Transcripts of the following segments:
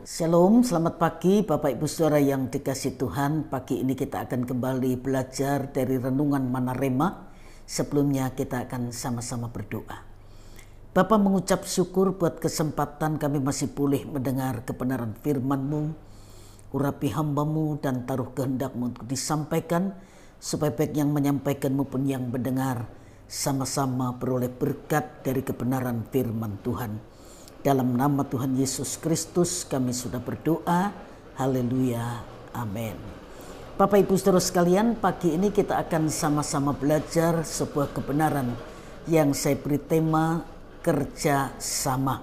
Shalom, selamat pagi Bapak Ibu Saudara yang dikasihi Tuhan. Pagi ini kita akan kembali belajar dari renungan Mana Rema. Sebelumnya kita akan sama-sama berdoa. Bapa, mengucap syukur buat kesempatan kami masih boleh mendengar kebenaran firman-Mu. Urapi hamba-Mu dan taruh kehendak-Mu untuk disampaikan, supaya baik yang menyampaikan maupun yang mendengar sama-sama beroleh berkat dari kebenaran firman Tuhan. Dalam nama Tuhan Yesus Kristus kami sudah berdoa. Haleluya. Amin. Bapak Ibu Saudara sekalian, pagi ini kita akan sama-sama belajar sebuah kebenaran yang saya beri tema kerja sama.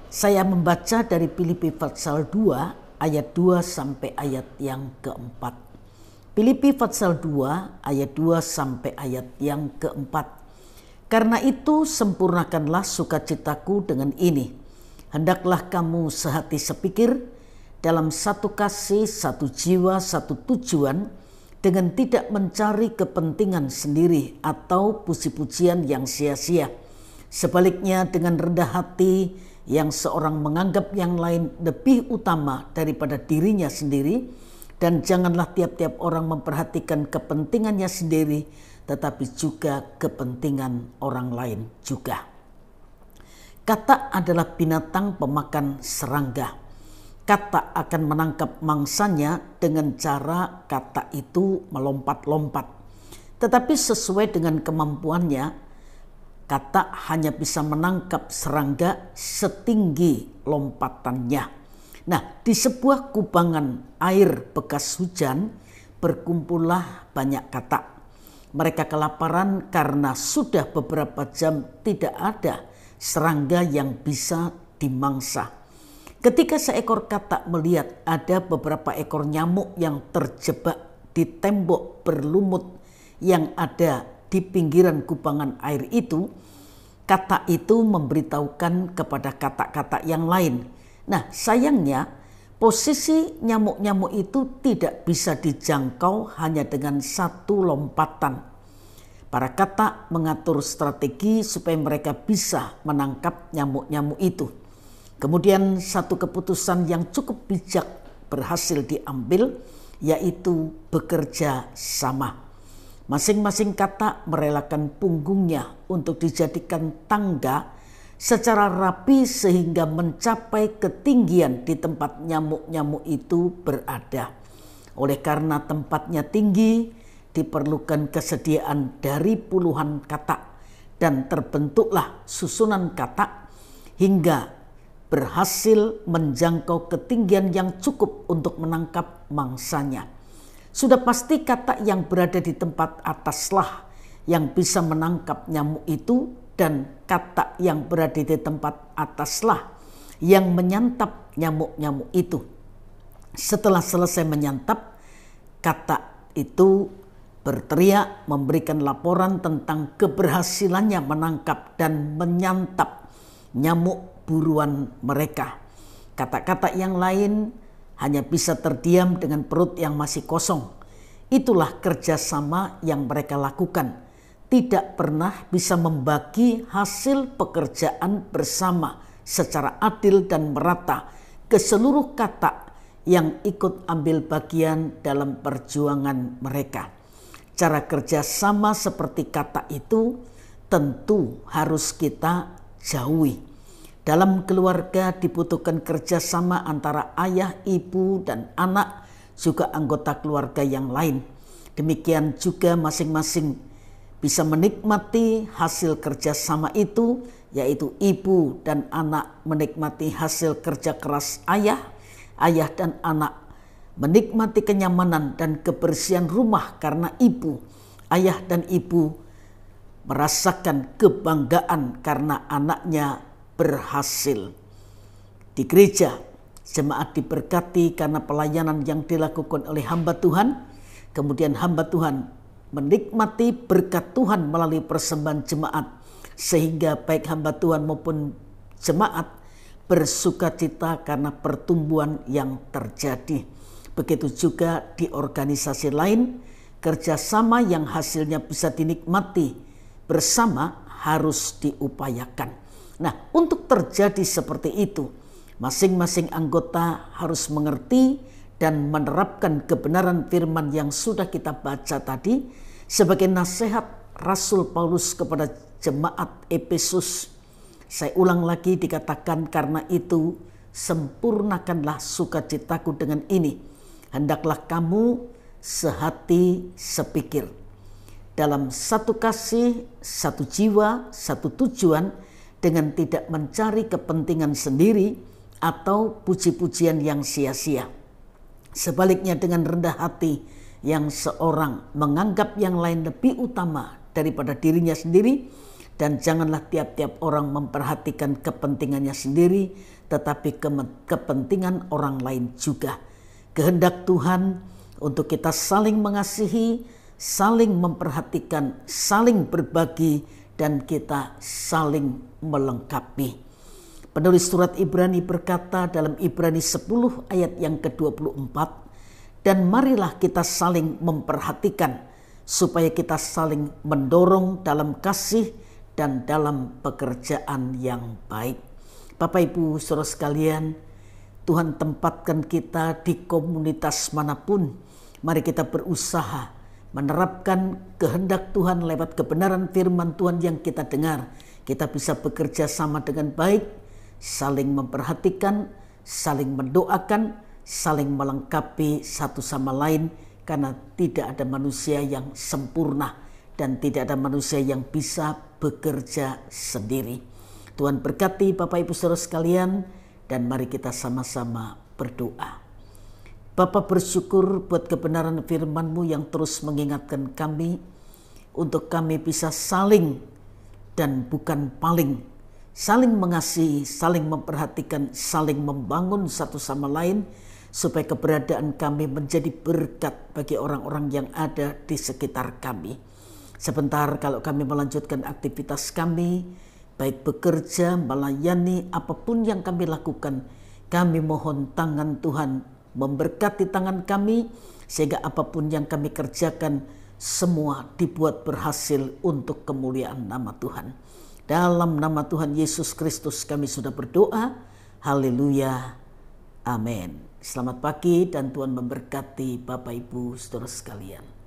Saya membaca dari Filipi pasal 2 ayat 2 sampai ayat yang keempat. Filipi pasal 2 ayat 2 sampai ayat yang keempat. Karena itu sempurnakanlah sukacitaku dengan ini. Hendaklah kamu sehati sepikir, dalam satu kasih, satu jiwa, satu tujuan, dengan tidak mencari kepentingan sendiri atau puji-pujian yang sia-sia. Sebaliknya dengan rendah hati, yang seorang menganggap yang lain lebih utama daripada dirinya sendiri, dan janganlah tiap-tiap orang memperhatikan kepentingannya sendiri, tetapi juga kepentingan orang lain juga. Katak adalah binatang pemakan serangga. Katak akan menangkap mangsanya dengan cara katak itu melompat-lompat. Tetapi sesuai dengan kemampuannya, katak hanya bisa menangkap serangga setinggi lompatannya. Nah, di sebuah kubangan air bekas hujan berkumpullah banyak katak. Mereka kelaparan karena sudah beberapa jam tidak ada serangga yang bisa dimangsa. Ketika seekor katak melihat ada beberapa ekor nyamuk yang terjebak di tembok berlumut yang ada di pinggiran kubangan air itu, katak itu memberitahukan kepada katak-katak yang lain. Nah, sayangnya posisi nyamuk-nyamuk itu tidak bisa dijangkau hanya dengan satu lompatan. Para katak mengatur strategi supaya mereka bisa menangkap nyamuk-nyamuk itu. Kemudian satu keputusan yang cukup bijak berhasil diambil, yaitu bekerja sama. Masing-masing katak merelakan punggungnya untuk dijadikan tangga secara rapi sehingga mencapai ketinggian di tempat nyamuk-nyamuk itu berada. Oleh karena tempatnya tinggi, diperlukan kesediaan dari puluhan katak dan terbentuklah susunan katak hingga berhasil menjangkau ketinggian yang cukup untuk menangkap mangsanya. Sudah pasti katak yang berada di tempat ataslah yang bisa menangkap nyamuk itu, dan katak yang berada di tempat ataslah yang menyantap nyamuk-nyamuk itu. Setelah selesai menyantap, katak itu berteriak memberikan laporan tentang keberhasilannya menangkap dan menyantap nyamuk buruan mereka. Katak-katak yang lain hanya bisa terdiam dengan perut yang masih kosong. Itulah kerjasama yang mereka lakukan. Tidak pernah bisa membagi hasil pekerjaan bersama secara adil dan merata ke seluruh katak yang ikut ambil bagian dalam perjuangan mereka. Cara kerjasama seperti katak itu tentu harus kita jauhi. Dalam keluarga dibutuhkan kerjasama antara ayah, ibu, dan anak, juga anggota keluarga yang lain. Demikian juga masing-masing bisa menikmati hasil kerjasama itu, yaitu ibu dan anak menikmati hasil kerja keras ayah, ayah dan anak menikmati kenyamanan dan kebersihan rumah karena ibu, ayah dan ibu merasakan kebanggaan karena anaknya berhasil. Di gereja, jemaat diberkati karena pelayanan yang dilakukan oleh hamba Tuhan, kemudian hamba Tuhan menikmati berkat Tuhan melalui persembahan jemaat, sehingga baik hamba Tuhan maupun jemaat bersukacita karena pertumbuhan yang terjadi. Begitu juga di organisasi lain, kerjasama yang hasilnya bisa dinikmati bersama harus diupayakan. Nah, untuk terjadi seperti itu, Masing-masing anggota harus mengerti dan menerapkan kebenaran firman yang sudah kita baca tadi sebagai nasihat Rasul Paulus kepada jemaat Efesus. Saya ulang lagi, dikatakan, karena itu sempurnakanlah sukacitaku dengan ini. Hendaklah kamu sehati sepikir, dalam satu kasih, satu jiwa, satu tujuan, dengan tidak mencari kepentingan sendiri atau puji-pujian yang sia-sia. Sebaliknya dengan rendah hati yang seorang menganggap yang lain lebih utama daripada dirinya sendiri, dan janganlah tiap-tiap orang memperhatikan kepentingannya sendiri, tetapi kepentingan orang lain juga. Kehendak Tuhan untuk kita saling mengasihi, saling memperhatikan, saling berbagi, dan kita saling melengkapi. Penulis surat Ibrani berkata dalam Ibrani 10 ayat yang ke-24, dan marilah kita saling memperhatikan supaya kita saling mendorong dalam kasih dan dalam pekerjaan yang baik. Bapak Ibu saudara sekalian, Tuhan tempatkan kita di komunitas manapun. Mari kita berusaha menerapkan kehendak Tuhan lewat kebenaran firman Tuhan yang kita dengar. Kita bisa bekerja sama dengan baik, saling memperhatikan, saling mendoakan, saling melengkapi satu sama lain, karena tidak ada manusia yang sempurna dan tidak ada manusia yang bisa bekerja sendiri. Tuhan berkati Bapak Ibu saudara sekalian, dan mari kita sama-sama berdoa. Bapa, bersyukur buat kebenaran firman-Mu yang terus mengingatkan kami untuk kami bisa saling dan bukan paling, saling mengasihi, saling memperhatikan, saling membangun satu sama lain, supaya keberadaan kami menjadi berkat bagi orang-orang yang ada di sekitar kami. Sebentar kalau kami melanjutkan aktivitas kami, baik bekerja, melayani, apapun yang kami lakukan, kami mohon tangan Tuhan memberkati tangan kami, sehingga apapun yang kami kerjakan semua dibuat berhasil untuk kemuliaan nama Tuhan. Dalam nama Tuhan Yesus Kristus kami sudah berdoa. Haleluya. Amin. Selamat pagi dan Tuhan memberkati Bapak Ibu saudara sekalian.